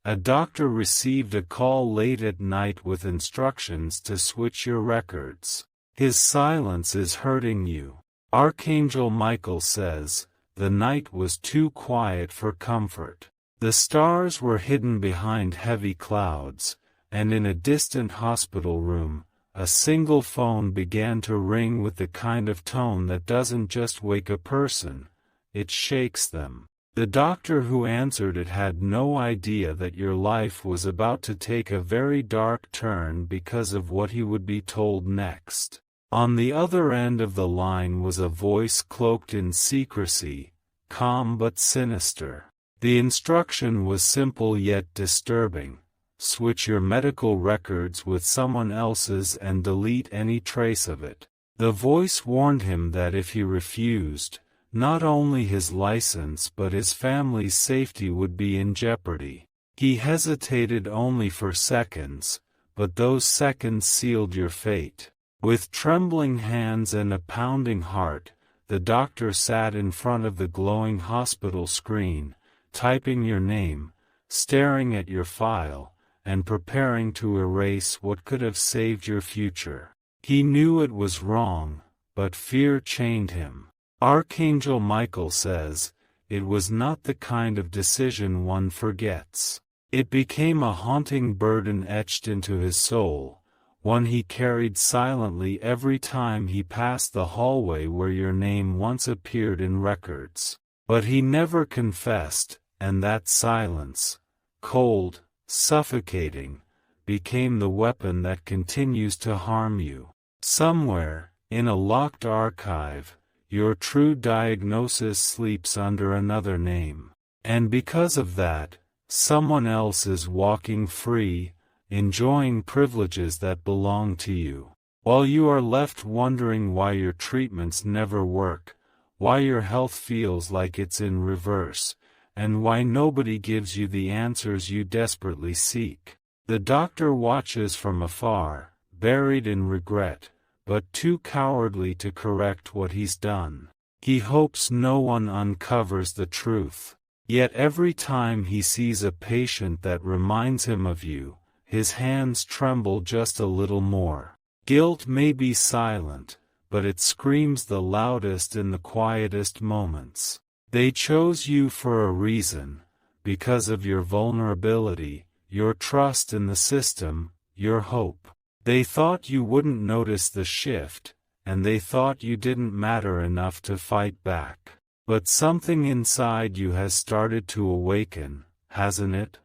A doctor received a call late at night with instructions to switch your records. His silence is hurting you. Archangel Michael says, the night was too quiet for comfort. The stars were hidden behind heavy clouds, and in a distant hospital room, a single phone began to ring with the kind of tone that doesn't just wake a person, it shakes them. The doctor who answered it had no idea that your life was about to take a very dark turn because of what he would be told next. On the other end of the line was a voice cloaked in secrecy, calm but sinister. The instruction was simple yet disturbing. Switch your medical records with someone else's and delete any trace of it. The voice warned him that if he refused, not only his license but his family's safety would be in jeopardy. He hesitated only for seconds, but those seconds sealed your fate. With trembling hands and a pounding heart, the doctor sat in front of the glowing hospital screen, typing your name, staring at your file, and preparing to erase what could have saved your future. He knew it was wrong, but fear chained him. Archangel Michael says, it was not the kind of decision one forgets. It became a haunting burden etched into his soul, one he carried silently every time he passed the hallway where your name once appeared in records. But he never confessed, and that silence, cold, suffocating, became the weapon that continues to harm you. Somewhere, in a locked archive, your true diagnosis sleeps under another name. And because of that, someone else is walking free, enjoying privileges that belong to you. While you are left wondering why your treatments never work, why your health feels like it's in reverse, and why nobody gives you the answers you desperately seek. The doctor watches from afar, buried in regret, but too cowardly to correct what he's done. He hopes no one uncovers the truth. Yet every time he sees a patient that reminds him of you, his hands tremble just a little more. Guilt may be silent, but it screams the loudest in the quietest moments. They chose you for a reason, because of your vulnerability, your trust in the system, your hope. They thought you wouldn't notice the shift, and they thought you didn't matter enough to fight back. But something inside you has started to awaken, hasn't it?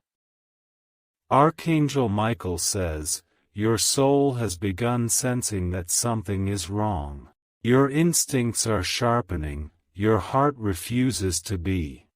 Archangel Michael says, your soul has begun sensing that something is wrong. Your instincts are sharpening, your heart refuses to be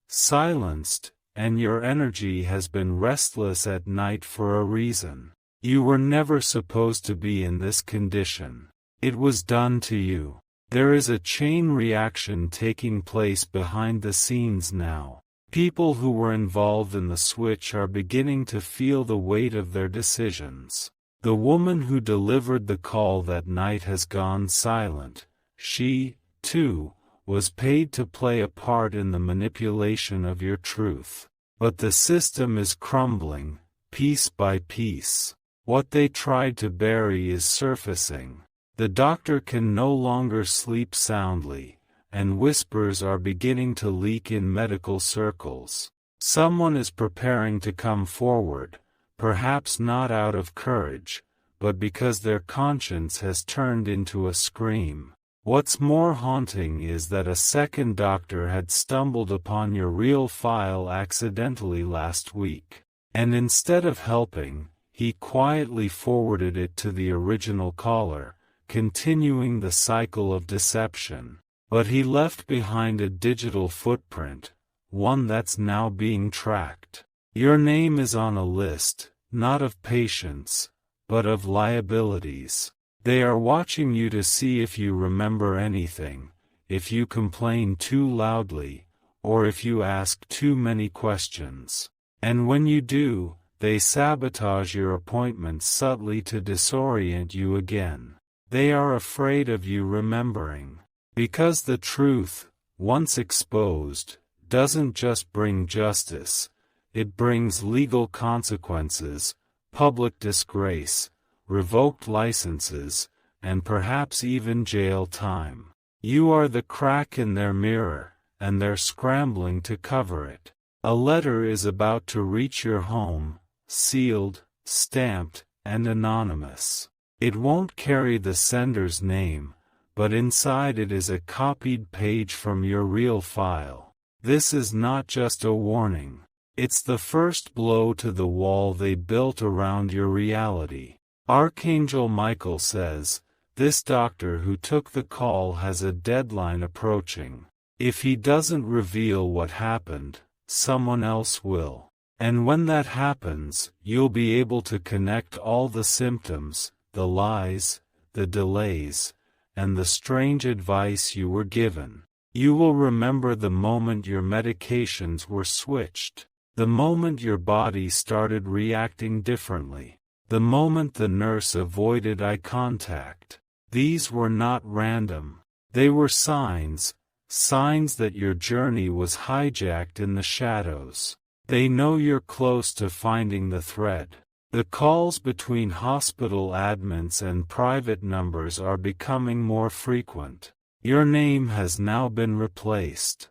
silenced, and your energy has been restless at night for a reason. You were never supposed to be in this condition. It was done to you. There is a chain reaction taking place behind the scenes now. People who were involved in the switch are beginning to feel the weight of their decisions. The woman who delivered the call that night has gone silent. She, too, was paid to play a part in the manipulation of your truth. But the system is crumbling, piece by piece. What they tried to bury is surfacing. The doctor can no longer sleep soundly, and whispers are beginning to leak in medical circles. Someone is preparing to come forward, perhaps not out of courage, but because their conscience has turned into a scream. What's more haunting is that a second doctor had stumbled upon your real file accidentally last week. And instead of helping, he quietly forwarded it to the original caller, continuing the cycle of deception. But he left behind a digital footprint, one that's now being tracked. Your name is on a list, not of patients, but of liabilities. They are watching you to see if you remember anything, if you complain too loudly, or if you ask too many questions. And when you do, they sabotage your appointments subtly to disorient you again. They are afraid of you remembering. Because the truth, once exposed, doesn't just bring justice, It brings legal consequences, public disgrace, revoked licenses, and perhaps even jail time. You are the crack in their mirror, and they're scrambling to cover it. A letter is about to reach your home, sealed, stamped, and anonymous. It won't carry the sender's name, but inside it is a copied page from your real file. This is not just a warning. It's the first blow to the wall they built around your reality. Archangel Michael says, this doctor who took the call has a deadline approaching. If he doesn't reveal what happened, someone else will. And when that happens, you'll be able to connect all the symptoms, the lies, the delays, and the strange advice you were given. You will remember the moment your medications were switched, the moment your body started reacting differently, the moment the nurse avoided eye contact. These were not random. They were signs that your journey was hijacked in the shadows. They know you're close to finding the thread. The calls between hospital admins and private numbers are becoming more frequent. Your name has now been replaced.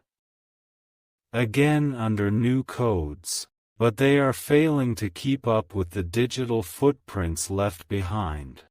Again under new codes, but they are failing to keep up with the digital footprints left behind.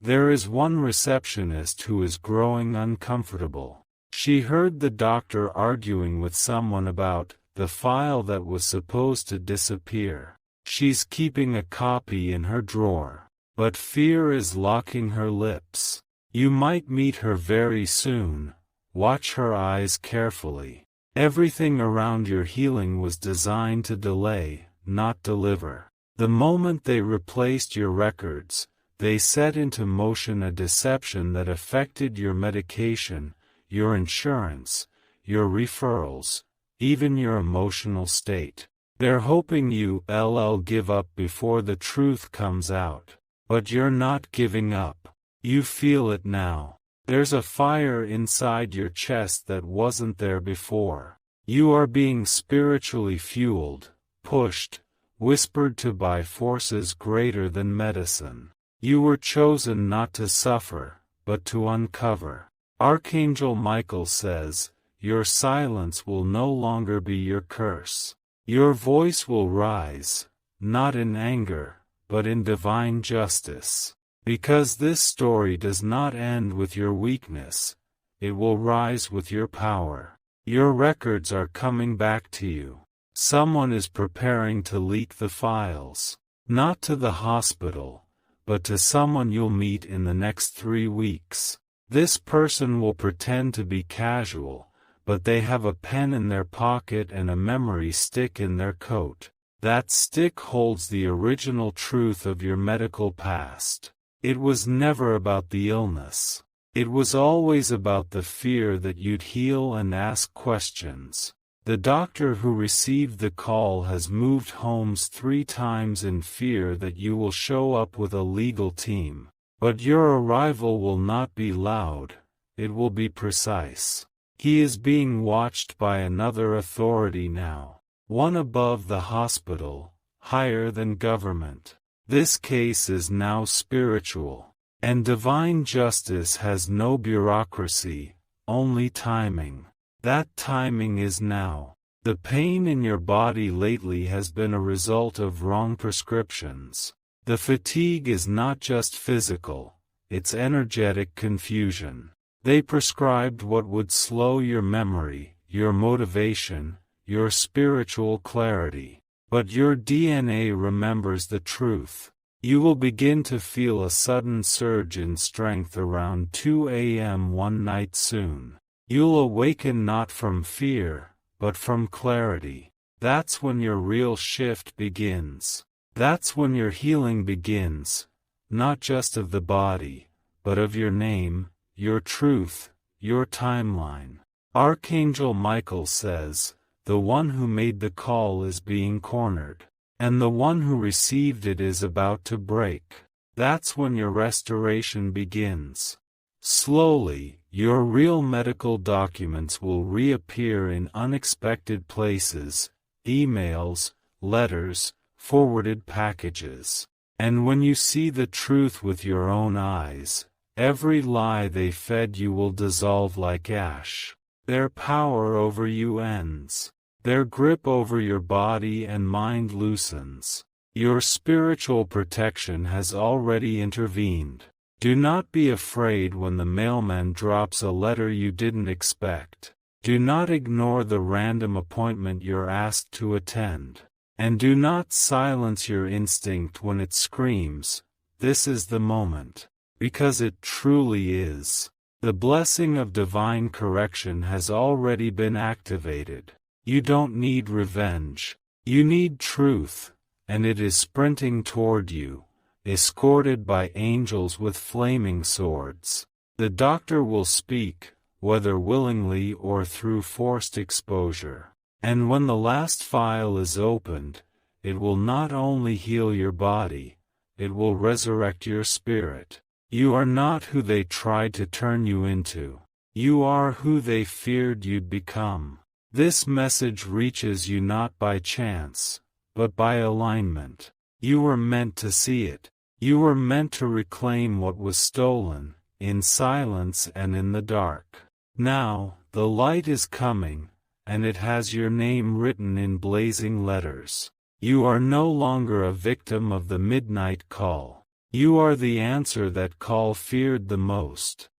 There is one receptionist who is growing uncomfortable. She heard the doctor arguing with someone about the file that was supposed to disappear. She's keeping a copy in her drawer, but fear is locking her lips. You might meet her very soon. Watch her eyes carefully. Everything around your healing was designed to delay, not deliver. The moment they replaced your records, they set into motion a deception that affected your medication, your insurance, your referrals, even your emotional state. They're hoping you'll give up before the truth comes out. But you're not giving up. You feel it now. There's a fire inside your chest that wasn't there before. You are being spiritually fueled, pushed, whispered to by forces greater than medicine. You were chosen not to suffer, but to uncover. Archangel Michael says, your silence will no longer be your curse. Your voice will rise, not in anger, but in divine justice. Because this story does not end with your weakness, it will rise with your power. Your records are coming back to you. Someone is preparing to leak the files. Not to the hospital, but to someone you'll meet in the next 3 weeks. This person will pretend to be casual, but they have a pen in their pocket and a memory stick in their coat. That stick holds the original truth of your medical past. It was never about the illness. It was always about the fear that you'd heal and ask questions. The doctor who received the call has moved homes 3 times in fear that you will show up with a legal team. But your arrival will not be loud, it will be precise. He is being watched by another authority now. One above the hospital, higher than government. This case is now spiritual, and divine justice has no bureaucracy, only timing. That timing is now. The pain in your body lately has been a result of wrong prescriptions. The fatigue is not just physical, it's energetic confusion. They prescribed what would slow your memory, your motivation, your spiritual clarity. But your DNA remembers the truth. You will begin to feel a sudden surge in strength around 2 a.m. one night soon. You'll awaken not from fear, but from clarity. That's when your real shift begins. That's when your healing begins, not just of the body, but of your name, your truth, your timeline. Archangel Michael says, the one who made the call is being cornered, and the one who received it is about to break. That's when your restoration begins. Slowly, Your real medical documents will reappear in unexpected places, emails, letters, forwarded packages. And when you see the truth with your own eyes, every lie they fed you will dissolve like ash. Their power over you ends. Their grip over your body and mind loosens. Your spiritual protection has already intervened. Do not be afraid when the mailman drops a letter you didn't expect. Do not ignore the random appointment you're asked to attend. And do not silence your instinct when it screams, "This is the moment." Because it truly is. The blessing of divine correction has already been activated. You don't need revenge. You need truth, and it is sprinting toward you, escorted by angels with flaming swords. The doctor will speak, whether willingly or through forced exposure. And when the last file is opened, it will not only heal your body, it will resurrect your spirit. You are not who they tried to turn you into. You are who they feared you'd become. This message reaches you not by chance, but by alignment. You were meant to see it. You were meant to reclaim what was stolen, in silence and in the dark. Now, the light is coming, and it has your name written in blazing letters. You are no longer a victim of the midnight call. You are the answer that call feared the most.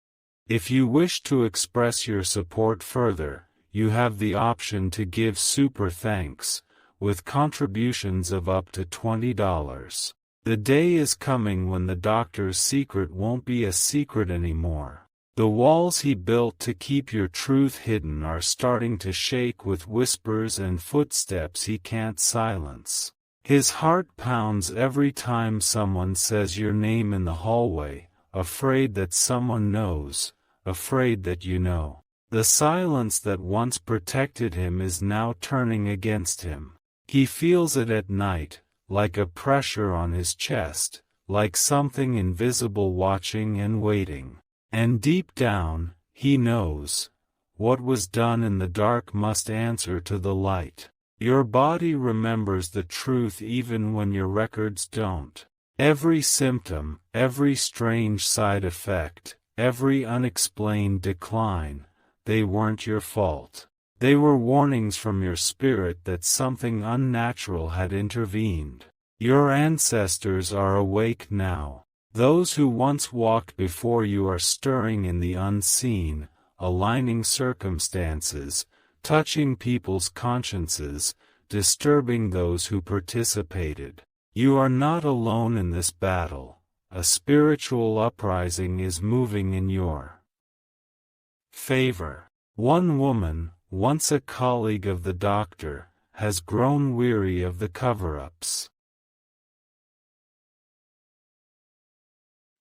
If you wish to express your support further, you have the option to give super thanks, with contributions of up to $20. The day is coming when the doctor's secret won't be a secret anymore. The walls he built to keep your truth hidden are starting to shake with whispers and footsteps he can't silence. His heart pounds every time someone says your name in the hallway, afraid that someone knows, afraid that you know. The silence that once protected him is now turning against him. He feels it at night, like a pressure on his chest, like something invisible watching and waiting. And deep down, he knows, what was done in the dark must answer to the light. Your body remembers the truth even when your records don't. Every symptom, every strange side effect, every unexplained decline, they weren't your fault. They were warnings from your spirit that something unnatural had intervened. Your ancestors are awake now. Those who once walked before you are stirring in the unseen, aligning circumstances, touching people's consciences, disturbing those who participated. You are not alone in this battle. A spiritual uprising is moving in your favor. One woman, once a colleague of the doctor, has grown weary of the cover-ups.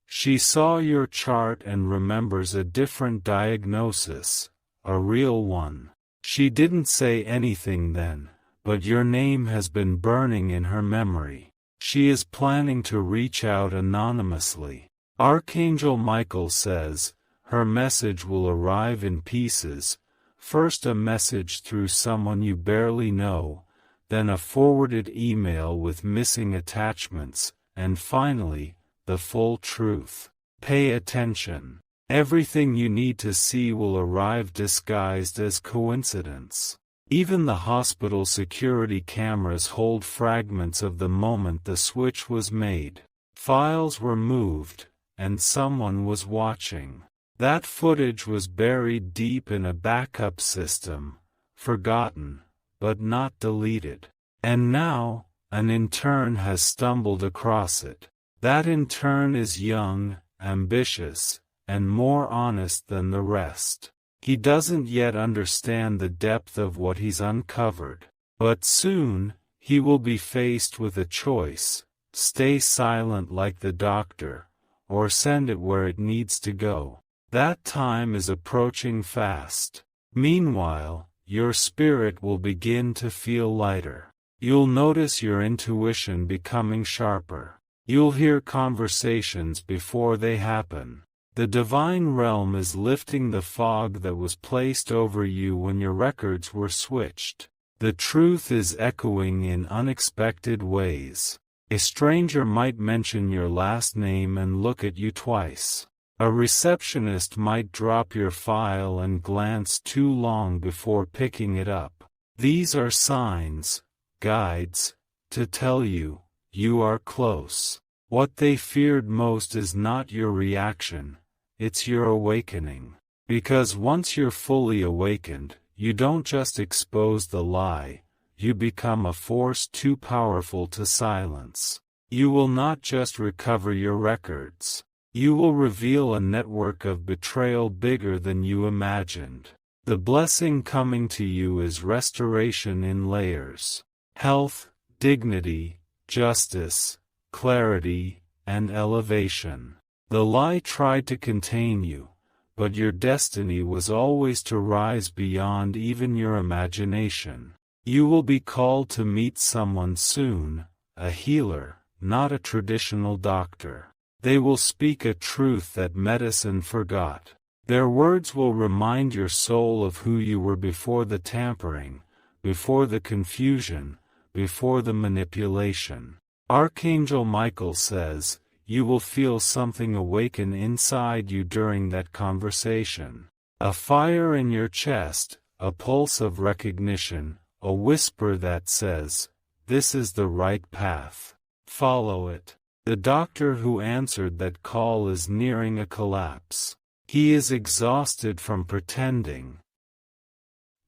She saw your chart and remembers a different diagnosis, a real one. She didn't say anything then, but your name has been burning in her memory. She is planning to reach out anonymously. Archangel Michael says, her message will arrive in pieces, first a message through someone you barely know, then a forwarded email with missing attachments, and finally, the full truth. Pay attention. Everything you need to see will arrive disguised as coincidence. Even the hospital security cameras hold fragments of the moment the switch was made. Files were moved, and someone was watching. That footage was buried deep in a backup system, forgotten, but not deleted. And now, an intern has stumbled across it. That intern is young, ambitious, and more honest than the rest. He doesn't yet understand the depth of what he's uncovered. But soon, he will be faced with a choice: stay silent like the doctor, or send it where it needs to go. That time is approaching fast. Meanwhile, your spirit will begin to feel lighter. You'll notice your intuition becoming sharper. You'll hear conversations before they happen. The divine realm is lifting the fog that was placed over you when your records were switched. The truth is echoing in unexpected ways. A stranger might mention your last name and look at you twice. A receptionist might drop your file and glance too long before picking it up. These are signs, guides, to tell you, you are close. What they feared most is not your reaction, it's your awakening. Because once you're fully awakened, you don't just expose the lie, you become a force too powerful to silence. You will not just recover your records. You will reveal a network of betrayal bigger than you imagined. The blessing coming to you is restoration in layers. Health, dignity, justice, clarity, and elevation. The lie tried to contain you, but your destiny was always to rise beyond even your imagination. You will be called to meet someone soon, a healer, not a traditional doctor. They will speak a truth that medicine forgot. Their words will remind your soul of who you were before the tampering, before the confusion, before the manipulation. Archangel Michael says, you will feel something awaken inside you during that conversation. A fire in your chest, a pulse of recognition, a whisper that says, this is the right path. Follow it. The doctor who answered that call is nearing a collapse. He is exhausted from pretending,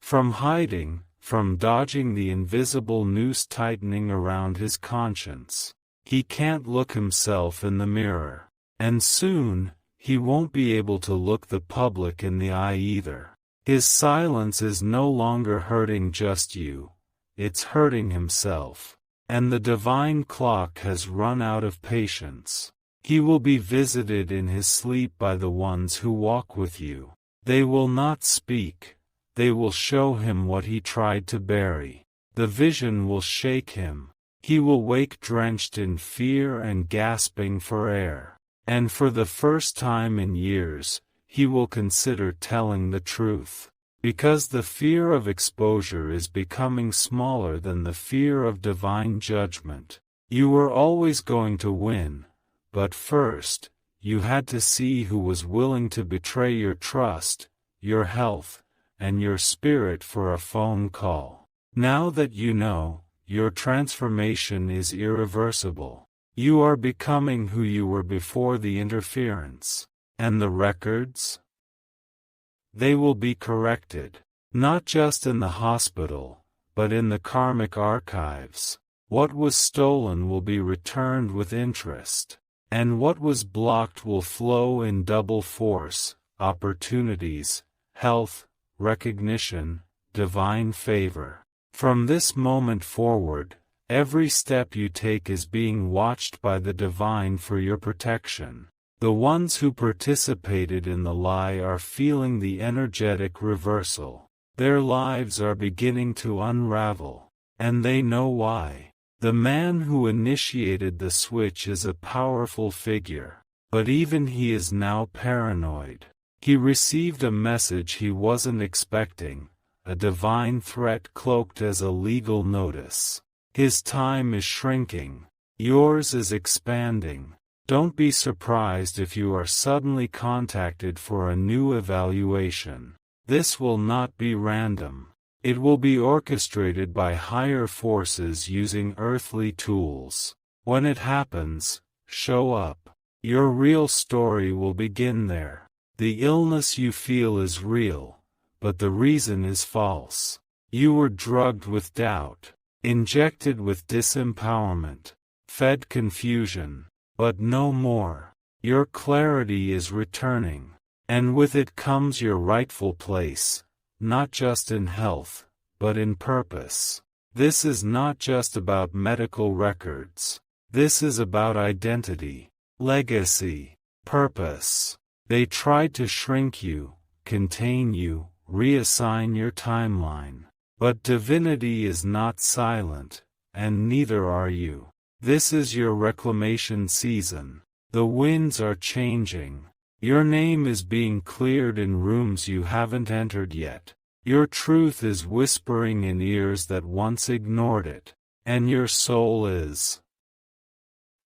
from hiding, from dodging the invisible noose tightening around his conscience. He can't look himself in the mirror. And soon, he won't be able to look the public in the eye either. His silence is no longer hurting just you, it's hurting himself. And the divine clock has run out of patience. He will be visited in his sleep by the ones who walk with you. They will not speak, they will show him what he tried to bury. The vision will shake him. He will wake drenched in fear and gasping for air. And for the first time in years, he will consider telling the truth. Because the fear of exposure is becoming smaller than the fear of divine judgment. You were always going to win, but first, you had to see who was willing to betray your trust, your health, and your spirit for a phone call. Now that you know, your transformation is irreversible. You are becoming who you were before the interference. And the records? They will be corrected. Not just in the hospital, but in the karmic archives. What was stolen will be returned with interest. And what was blocked will flow in double force, opportunities, health, recognition, divine favor. From this moment forward, every step you take is being watched by the divine for your protection. The ones who participated in the lie are feeling the energetic reversal. Their lives are beginning to unravel. And they know why. The man who initiated the switch is a powerful figure. But even he is now paranoid. He received a message he wasn't expecting. A divine threat cloaked as a legal notice. His time is shrinking. Yours is expanding. Don't be surprised if you are suddenly contacted for a new evaluation. This will not be random. It will be orchestrated by higher forces using earthly tools. When it happens, show up. Your real story will begin there. The illness you feel is real. But the reason is false. You were drugged with doubt, injected with disempowerment, fed confusion, but no more. Your clarity is returning, and with it comes your rightful place, not just in health, but in purpose. This is not just about medical records. This is about identity, legacy, purpose. They tried to shrink you, contain you, reassign your timeline. But divinity is not silent, and neither are you. This is your reclamation season. The winds are changing. Your name is being cleared in rooms you haven't entered yet. Your truth is whispering in ears that once ignored it. And your soul is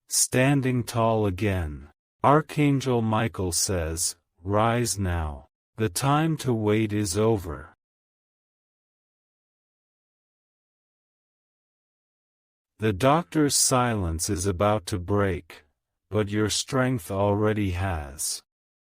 standing tall again. Archangel Michael says, "Rise now. The time to wait is over." The doctor's silence is about to break, but your strength already has.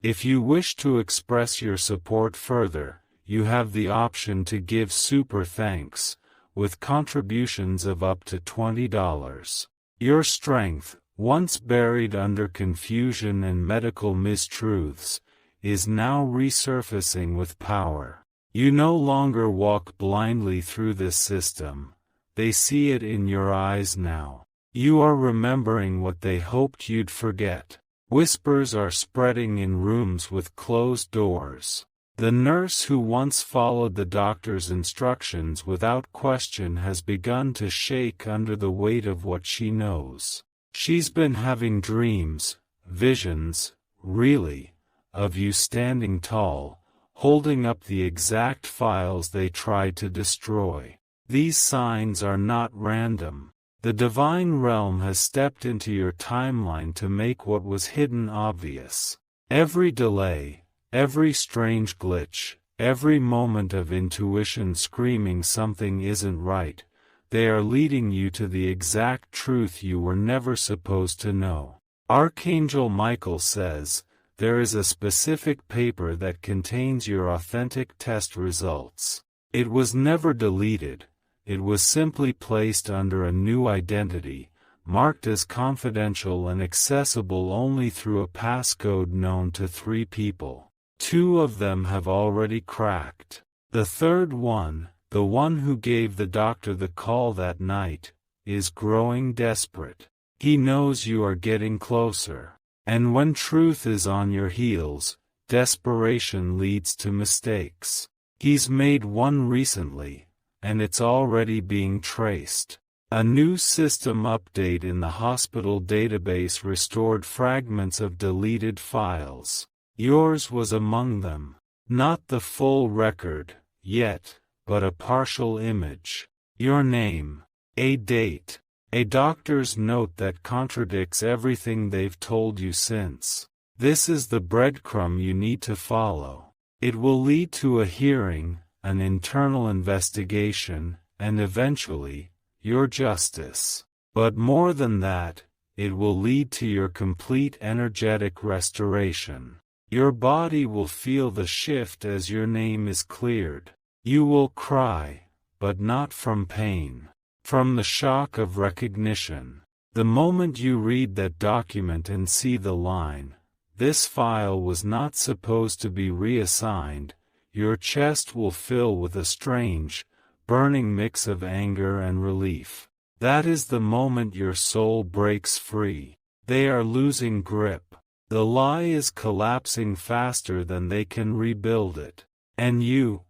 If you wish to express your support further, you have the option to give super thanks, with contributions of up to $20. Your strength, once buried under confusion and medical mistruths, is now resurfacing with power. You no longer walk blindly through this system. They see it in your eyes now. You are remembering what they hoped you'd forget. Whispers are spreading in rooms with closed doors. The nurse who once followed the doctor's instructions without question has begun to shake under the weight of what she knows. She's been having dreams, visions, really, of you standing tall, holding up the exact files they tried to destroy. These signs are not random. The divine realm has stepped into your timeline to make what was hidden obvious. Every delay, every strange glitch, every moment of intuition screaming something isn't right, they are leading you to the exact truth you were never supposed to know. Archangel Michael says, there is a specific paper that contains your authentic test results. It was never deleted. It was simply placed under a new identity, marked as confidential and accessible only through a passcode known to 3 people. 2 of them have already cracked. The third one, the one who gave the doctor the call that night, is growing desperate. He knows you are getting closer. And when truth is on your heels, desperation leads to mistakes. He's made one recently, and it's already being traced. A new system update in the hospital database restored fragments of deleted files. Yours was among them. Not the full record, yet, but a partial image. Your name, a date, a doctor's note that contradicts everything they've told you since. This is the breadcrumb you need to follow. It will lead to a hearing, an internal investigation, and eventually, your justice. But more than that, it will lead to your complete energetic restoration. Your body will feel the shift as your name is cleared. You will cry, but not from pain. From the shock of recognition. The moment you read that document and see the line, "This file was not supposed to be reassigned," your chest will fill with a strange, burning mix of anger and relief. That is the moment your soul breaks free. They are losing grip. The lie is collapsing faster than they can rebuild it. And you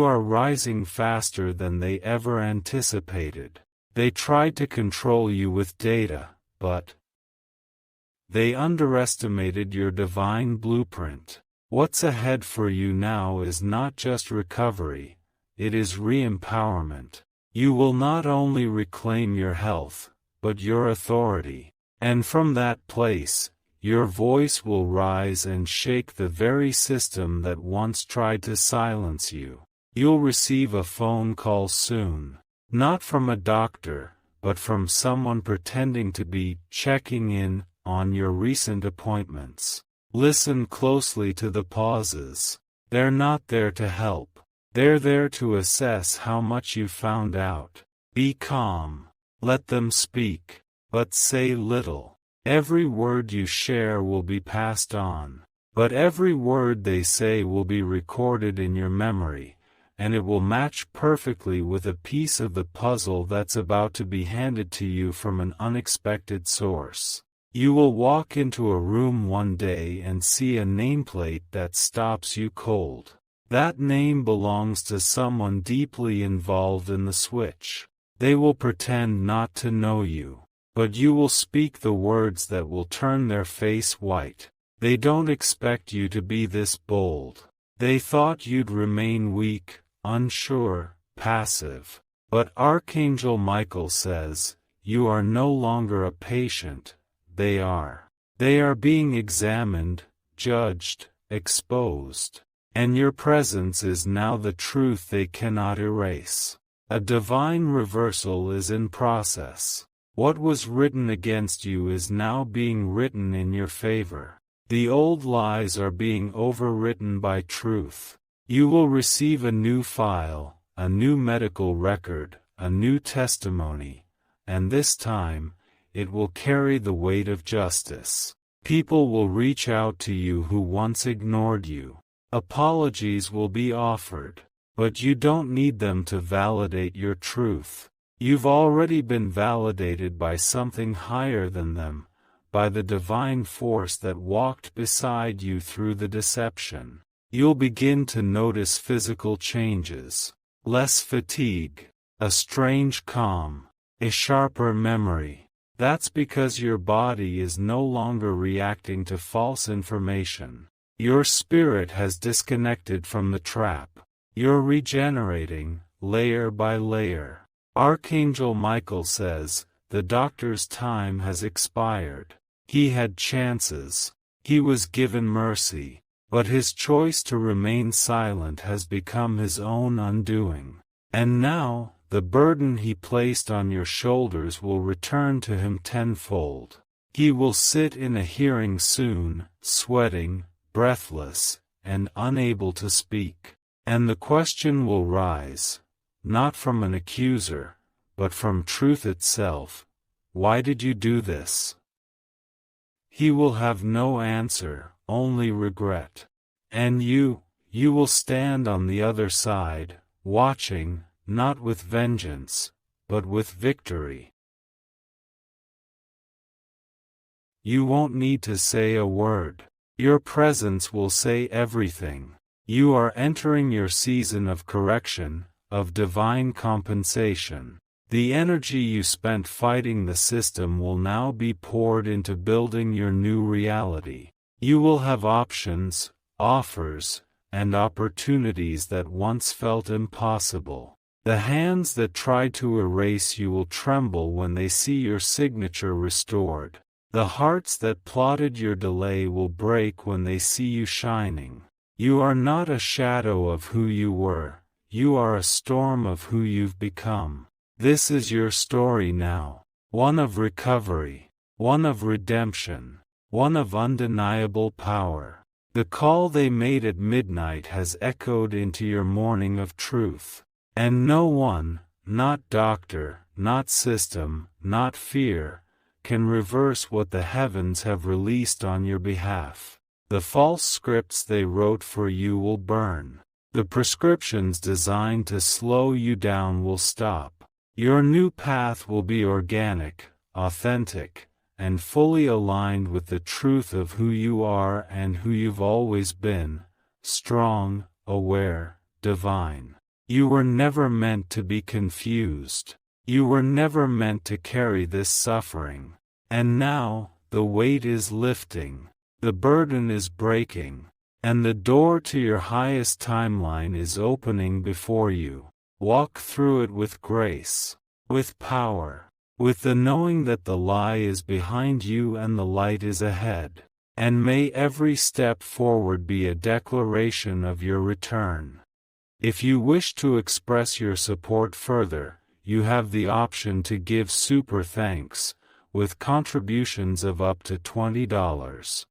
are rising faster than they ever anticipated. They tried to control you with data, but they underestimated your divine blueprint. What's ahead for you now is not just recovery, it is re-empowerment. You will not only reclaim your health, but your authority. And from that place, your voice will rise and shake the very system that once tried to silence you. You'll receive a phone call soon. Not from a doctor, but from someone pretending to be checking in on your recent appointments. Listen closely to the pauses. They're not there to help. They're there to assess how much you found out. Be calm. Let them speak. But say little. Every word you share will be passed on. But every word they say will be recorded in your memory, and it will match perfectly with a piece of the puzzle that's about to be handed to you from an unexpected source. You will walk into a room one day and see a nameplate that stops you cold. That name belongs to someone deeply involved in the switch. They will pretend not to know you, but you will speak the words that will turn their face white. They don't expect you to be this bold. They thought you'd remain weak, unsure, passive. But Archangel Michael says, you are no longer a patient, they are. They are being examined, judged, exposed. And your presence is now the truth they cannot erase. A divine reversal is in process. What was written against you is now being written in your favor. The old lies are being overwritten by truth. You will receive a new file, a new medical record, a new testimony, and this time, it will carry the weight of justice. People will reach out to you who once ignored you. Apologies will be offered, but you don't need them to validate your truth. You've already been validated by something higher than them, by the divine force that walked beside you through the deception. You'll begin to notice physical changes, less fatigue, a strange calm, a sharper memory. That's because your body is no longer reacting to false information. Your spirit has disconnected from the trap. You're regenerating, layer by layer. Archangel Michael says, the doctor's time has expired. He had chances. He was given mercy. But his choice to remain silent has become his own undoing. And now, the burden he placed on your shoulders will return to him tenfold. He will sit in a hearing soon, sweating, breathless, and unable to speak. And the question will rise, not from an accuser, but from truth itself. Why did you do this? He will have no answer, only regret. And you will stand on the other side, watching, not with vengeance, but with victory. You won't need to say a word. Your presence will say everything. You are entering your season of correction, of divine compensation. The energy you spent fighting the system will now be poured into building your new reality. You will have options, offers, and opportunities that once felt impossible. The hands that tried to erase you will tremble when they see your signature restored. The hearts that plotted your delay will break when they see you shining. You are not a shadow of who you were, you are a storm of who you've become. This is your story now, one of recovery, one of redemption, one of undeniable power. The call they made at midnight has echoed into your morning of truth. And no one, not doctor, not system, not fear, can reverse what the heavens have released on your behalf. The false scripts they wrote for you will burn. The prescriptions designed to slow you down will stop. Your new path will be organic, authentic, and fully aligned with the truth of who you are and who you've always been, strong, aware, divine. You were never meant to be confused. You were never meant to carry this suffering. And now, the weight is lifting. The burden is breaking. And the door to your highest timeline is opening before you. Walk through it with grace, with power, with the knowing that the lie is behind you and the light is ahead. And may every step forward be a declaration of your return. If you wish to express your support further, you have the option to give super thanks, with contributions of up to $20.